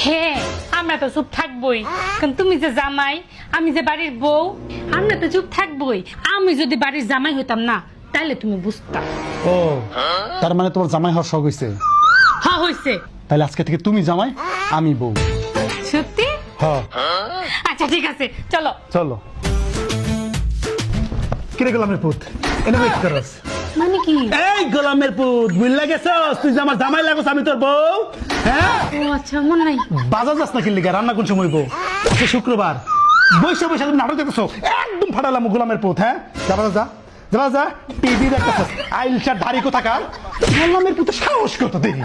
হ্যাঁ, আমরা তো চুপ থাকবোই, কারণ তুমি যে জামাই, আমি যে বাড়ির বউ, আমরা তো চুপ থাকবোই। আমি যদি বাড়ির জামাই হইতাম না, তাহলে তুমি বুঝতা। ও, তার মানে তোমার জামাই হওয়ার শখ হয়েছে? হ্যাঁ হইছে। তাহলে আজকে থেকে তুমি জামাই, আমি বউ। সত্যি? হ্যাঁ। আচ্ছা ঠিক আছে, চলো চলো। কিরে গোলামের পুত, এনে কি করছ? মানে কি? এই গোলামের পুত, বুঝলা গেছস তুই যে আমার জামাই লাগছ, আমি তোর বউ। হ্যাঁ, ও আচ্ছা, মনে নাই। বাজার যাস না কি লিগা? রান্না কোন সময় বউ? আজকে শুক্রবার, বৈশা বৈশা তুমি নাটক দেখতেছো, একদম ফাটালাম গোলামের পুত। হ্যাঁ, যা বাজার যা, যা যা, টিভি দেখতেছস, আইলসার ধারি কোথাকার। গোলামের পুত সাহস কত দেখি।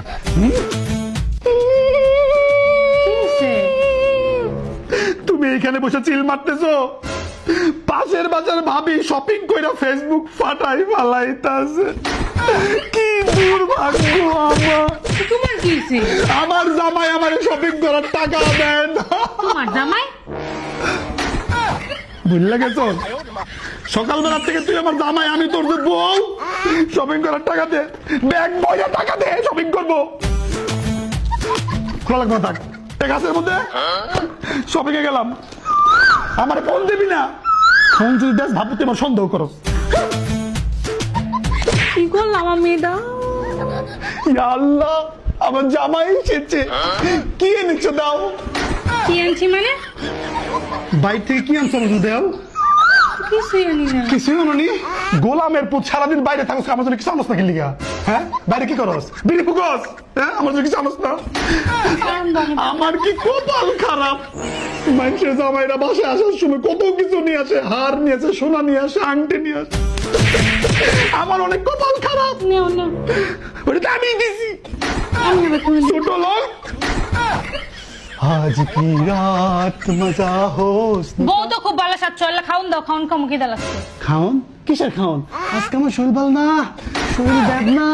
কি হইছে? তুমি এখানে বসে চিল মারতেছো, পাশের বাজার ভাবি শপিং কইরা ফেসবুক ফাটাই ফালাইতাছে। কি দুর্ভাগ্য আমার। তোমার কি হইছে? আমার জামাই আমার শপিং করার টাকা দেন। তোমার জামাই? ভুলে গেছো? সকালবেলা থেকে তুই আমার জামাই, আমি তোর যে বউ। শপিং করার টাকা দে, ব্যাগ বইয়া টাকা দে, শপিং করবো। খোলা লাগবে না, থাক এক হাতের মধ্যে। শপিং এ গেলাম, আমার ফোন দিবি না। ফোন যদি দেশ ভাবু তুই আমার সন্দেহ করস। কি করলাম আমি এটা? ইয়া আল্লাহ, আমার জামাই এসেছে। কি এনেছো দাও? কি আনছি মানে? বাইরে থেকে কি আনছো আমাকে দাও? কিছুই আনি না। কিছুই আনোনি? গোলামের পুত, সারাদিন বাইরে থাকস, আমার জন্য কিছু আনস না কি লিগা? হ্যাঁ, বাইরে কি করস? বিড়ি ফুকস? হ্যাঁ, আমার জন্য কিছু আনস না? আমার কি কপাল খারাপ। মানুষের জামাইরা বাসায় আসার সময় কত কিছু নিয়ে আসে, হার নিয়ে আসে, সোনা নিয়ে আসে, আংটি নিয়ে আসে। আমার অনেক কপাল খারাপ। নেও না, ওটা তো আমি দিছি। আমি নেবো, তুমি নেবে। ছোট লোক। আজ কি রাত মজা হোস। বউ তো খুব ভালো সাথ, চল খাউন দাও, খাউন খামু কি দালাচ্ছে। খাওন? কিসের খাওন? আজকে আমার শরীর ভালো না, শরীর বেদনা,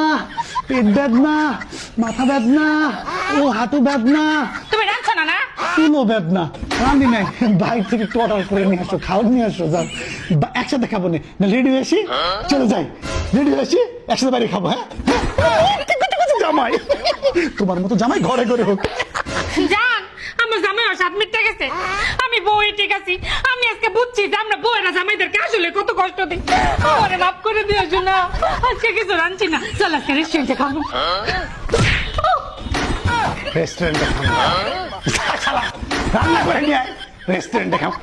পেট বেদনা, মাথা বেদনা, ও হাঁটু বেদনা, তুমি রাঁধছো না না? চুলো বেদনা। রান্দি নাই, বাইরে থেকে একটু অর্ডার করে নিয়ে আসো, খাওয়ার নিয়ে আসো। যাও, একসাথে খাবো না, রেডি হয়ে আসি, চলে যাই। রেডি হয়ে আসি, একসাথে বাইরে খাবো। হ্যাঁ, জামাই তোমার মতো জামাই ঘরে ঘরে হোক। জান, আমার জামাই সাত মিনিট গেছে, আমি বউয়ে ঠিক আছি। আমি আজকে বুঝছি যে আমরা বউয়েরা জামাইদেরকে আসলে কত কষ্ট দিই। আমারে মাফ করে দিও শোনা, আজকে কিছু রাঁধছি না, চল আজকে রেস্টুরেন্টে খাবো। রেস্টুরেন্টে খাবো? রান্না করে নিয়ে আয়, রেস্টুরেন্টে খাবো।